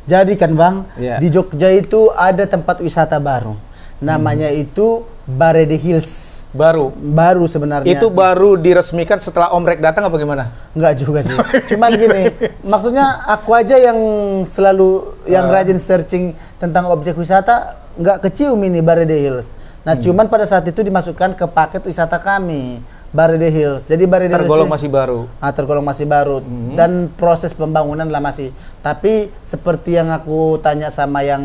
Jadi kan Bang, di Jogja itu ada tempat wisata baru. Namanya itu Barede Hills. Baru sebenarnya. Itu baru diresmikan setelah Om Rek datang apa gimana? Enggak juga sih. Cuman gini, maksudnya aku aja yang selalu yang rajin searching tentang objek wisata, nggak kecium ini Barede Hills. Nah, cuman pada saat itu dimasukkan ke paket wisata kami, Barede Hills. Jadi Barede Hills tergolong masih baru. Tergolong masih baru dan proses pembangunan lah masih. Tapi seperti yang aku tanya sama yang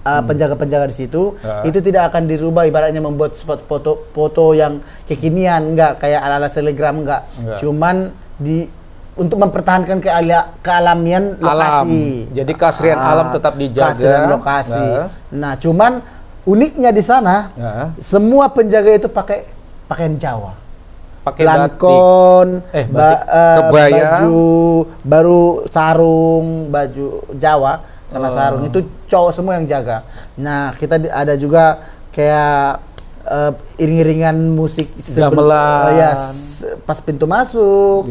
penjaga-penjaga di situ, itu tidak akan dirubah, ibaratnya membuat spot foto yang kekinian, enggak kayak ala-ala selegram, enggak. Cuman untuk mempertahankan kealamian lokasi. Jadi keasrian alam tetap dijaga. Keasrian lokasi. Nah, cuman uniknya di sana, semua penjaga itu pakai pakaian Jawa. Pakai lankon, kebaya, baju baru, sarung, baju Jawa sama sarung, itu cowok semua yang jaga. Nah, kita ada juga kayak iring-iringan musik gamelan pas pintu masuk.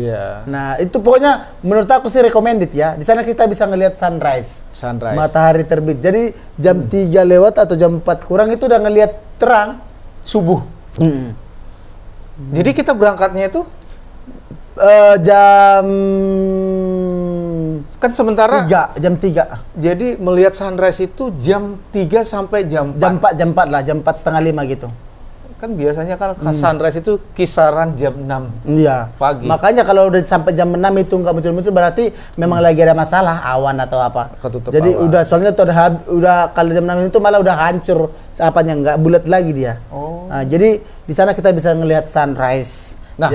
Nah, itu pokoknya menurut aku sih recommended ya. Di sana kita bisa ngelihat sunrise. Matahari terbit. Jadi jam 3 lewat atau jam 4 kurang itu udah ngelihat terang subuh. Jadi kita berangkatnya itu jam kan sementara jam 3. Jadi melihat sunrise itu jam 3 sampai jam 4. Jam 4 lah, jam 4 setengah 5 gitu. Kan biasanya kan sunrise itu kisaran jam 6 pagi. Makanya kalau udah sampai jam 6 itu nggak muncul-muncul, berarti memang lagi ada masalah, awan atau apa. Jadi awan. Soalnya udah kalau jam 6 itu malah udah hancur apanya, nggak bulat lagi dia. Nah, jadi di sana kita bisa ngelihat sunrise. Nah,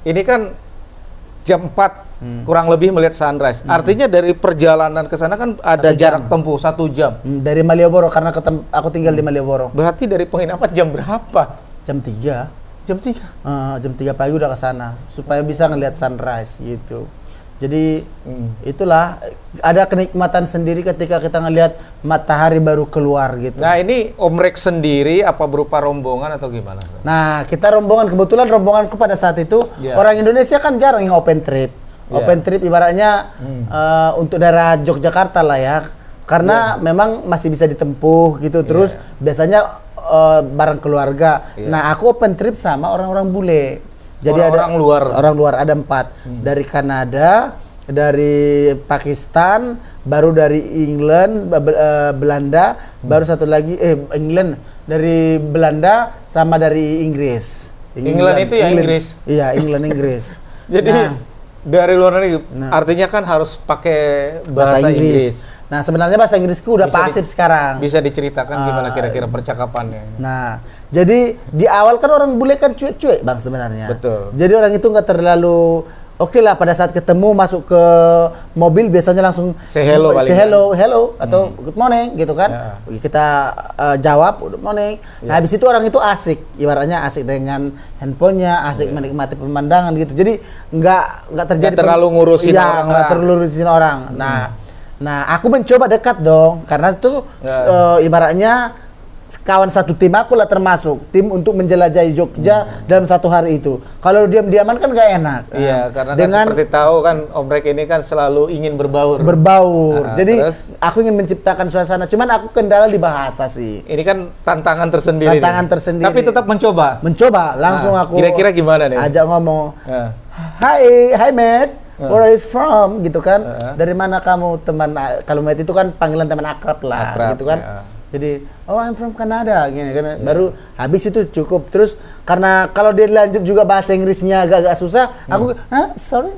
ini kan jam 4 kurang lebih melihat sunrise. Artinya dari perjalanan ke sana kan ada jarak tempuh 1 jam. Dari Malioboro, karena aku tinggal di Malioboro. Berarti dari penginapan jam berapa? Jam 3. Jam 3? Jam 3 pagi udah ke sana supaya bisa ngelihat sunrise gitu. Jadi itulah ada kenikmatan sendiri ketika kita ngelihat matahari baru keluar gitu. Nah, ini Om Rek sendiri apa berupa rombongan atau gimana? Nah, kita rombongan, kebetulan rombonganku pada saat itu orang Indonesia kan jarang yang open trip. Open trip ibaratnya untuk daerah Yogyakarta lah ya. Karena memang masih bisa ditempuh gitu. Terus biasanya bareng keluarga. Nah, aku open trip sama orang-orang bule. Jadi orang luar ada 4 dari Kanada, dari Pakistan, baru dari England, Belanda, baru satu lagi England, dari Belanda sama dari Inggris. England itu ya Inggris. Iya, England Inggris. Jadi dari luar negeri artinya kan harus pakai bahasa Inggris. Nah, sebenarnya bahasa Inggrisku udah pasif sekarang. Bisa diceritakan gimana kira-kira percakapannya? Nah, jadi di awal kan orang bule kan cuek-cuek Bang sebenarnya. Betul. Jadi orang itu nggak terlalu oke lah, pada saat ketemu masuk ke mobil biasanya langsung say hello atau good morning gitu kan. Kita jawab good morning. Nah, habis itu orang itu asik, ibaratnya asik dengan handphonenya, asik menikmati pemandangan gitu. Jadi nggak terjadi terlalu ngurusin orang. Nggak terlalu ngurusin orang. Nah, aku mencoba dekat dong, karena itu ibaratnya kawan satu tim aku lah, termasuk tim untuk menjelajahi Jogja dalam 1 hari itu. Kalau diam-diaman kan nggak enak. Iya, karena kan seperti tahu kan Om Rek ini kan selalu ingin berbaur. Jadi aku ingin menciptakan suasana. Cuman aku kendala di bahasa sih. Ini kan tantangan tersendiri. Tapi tetap mencoba. Langsung aku. Kira-kira gimana nih? Ajak ngomong. Hi mate. Where are you from? Gitu kan. Dari mana kamu, teman? Kalau mate itu kan panggilan teman akrab lah, gitu kan. Jadi, I'm from Canada, gini kan. Baru habis itu cukup. Terus karena kalau dia lanjut juga bahasa Inggrisnya agak-agak susah, aku, sorry,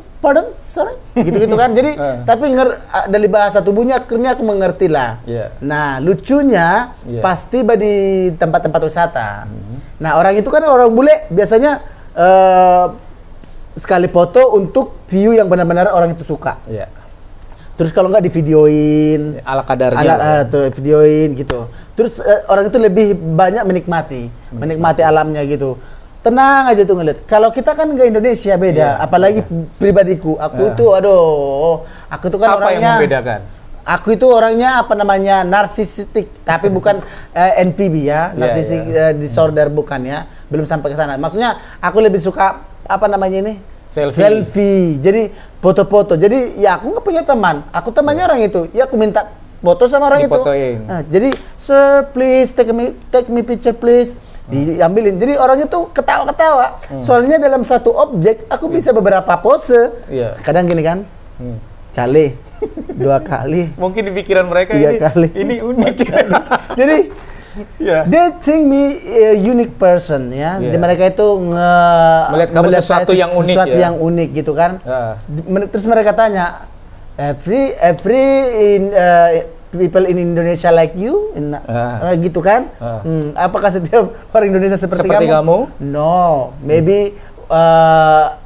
gitu-gitu kan. Jadi, tapi dari bahasa tubuhnya akhirnya aku mengerti lah. Nah, lucunya pas tiba di tempat-tempat wisata. Nah, orang itu kan orang bule biasanya sekali foto untuk view yang benar-benar orang itu suka. Terus kalau nggak divideoin ala kadarnya, videoin gitu. Terus orang itu lebih banyak menikmati alamnya gitu. Tenang aja tuh ngeliat. Kalau kita kan ke Indonesia beda, apalagi pribadiku. Aku tuh aku tuh kan apa orangnya. yang membedakan? Aku itu orangnya narsistik, tapi bukan NPB ya, narcissistic disorder bukan ya, belum sampai ke sana. Maksudnya aku lebih suka selfie. Jadi foto-foto. Jadi ya aku nggak punya teman, aku temannya orang itu. Ya aku minta foto sama orang itu. Nah, jadi sir please take me picture please. Diambilin. Jadi orangnya tuh ketawa-ketawa. Soalnya dalam satu objek aku bisa beberapa pose. Kadang gini kan. Kali, 2 kali. Mungkin di pikiran mereka 3 kali. Ini unik. Jadi they think me a unique person ya. Jadi mereka itu melihat kamu sesuatu yang unik, sesuatu yang unik gitu kan. Terus mereka tanya, every people in Indonesia like you, gitu kan? Apakah setiap orang Indonesia seperti kamu? No, maybe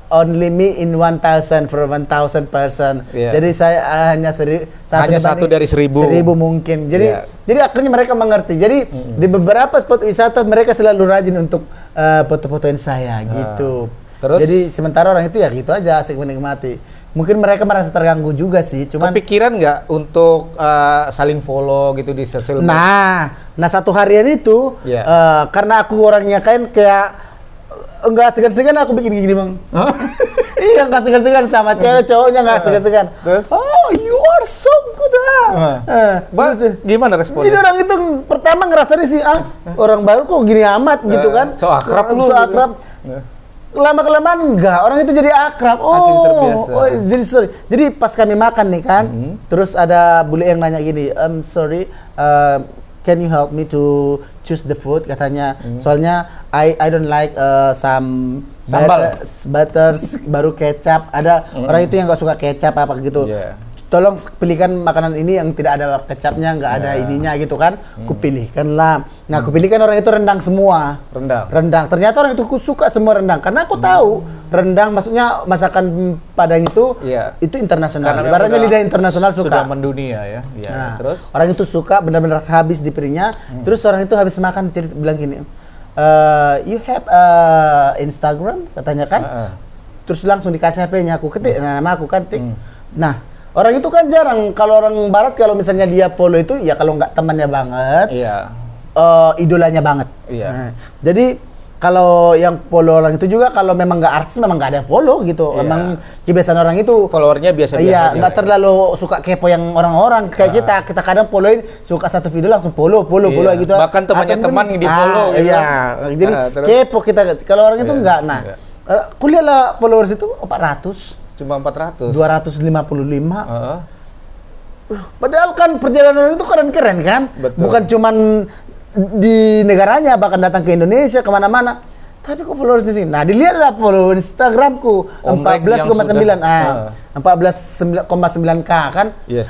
only me in 1,000 for 1,000 person. Jadi saya hanya satu dari 1,000 mungkin. Jadi akhirnya mereka mengerti. Jadi di beberapa spot wisata mereka selalu rajin untuk foto-fotoin saya gitu. Terus? Jadi sementara orang itu ya gitu aja asik menikmati. Mungkin mereka merasa terganggu juga sih. Cuman kepikiran nggak untuk saling follow gitu di sosial media? Nah satu harian itu karena aku orangnya kan kayak enggak segan-segan aku bikin gini bang. Iya enggak segan-segan sama cewek cowoknya enggak segan-segan. Terus? Oh you are so good Gimana responnya? Jadi orang itu pertama ngerasanya sih orang baru kok gini amat gitu kan. So akrab lu. So akrab. Lama-kelamaan enggak, orang itu jadi akrab. Jadi sorry. Jadi pas kami makan nih kan, terus ada bule yang nanya gini, sorry, can you help me to choose the food katanya. Soalnya I don't like some butters baru kecap. Ada orang itu yang nggak suka kecap apa gitu. Tolong pilihkan makanan ini yang tidak ada kecapnya, nggak ada ininya gitu kan. Kupilihkan lah. Nah, kupilihkan orang itu rendang semua. Rendang. Ternyata orang itu suka semua rendang karena aku tahu rendang maksudnya masakan Padang itu internasional. Ibaratnya lidah internasional suka. Sudah mendunia ya. Nah, terus orang itu suka benar-benar habis di piringnya. Terus orang itu habis makan bilang gini, you have Instagram katanya kan. Terus langsung dikasih HP-nya, aku ketik nama aku kan tik. Nah, orang itu kan jarang, kalau orang barat kalau misalnya dia follow itu ya kalau nggak temannya banget, idolanya banget. Nah, jadi kalau yang follow orang itu juga kalau memang nggak artis memang nggak ada yang follow gitu. Memang kebiasaan orang itu followernya biasa-biasa. Iya, nggak terlalu suka kepo yang orang-orang kayak kita kadang followin suka satu video langsung follow gitu. Bahkan temannya teman yang di follow. Iya, jadi kepo kita. Kalau orang itu nggak. Nah, kuliahlah followers itu 400. Cuma 400. 255. Padahal kan perjalanan itu keren-keren kan? Betul. Bukan cuman di negaranya, bahkan datang ke Indonesia kemana-mana. Tapi kok followers di sini? Nah, dilihatlah follow Instagramku 14,9. 14,9K kan?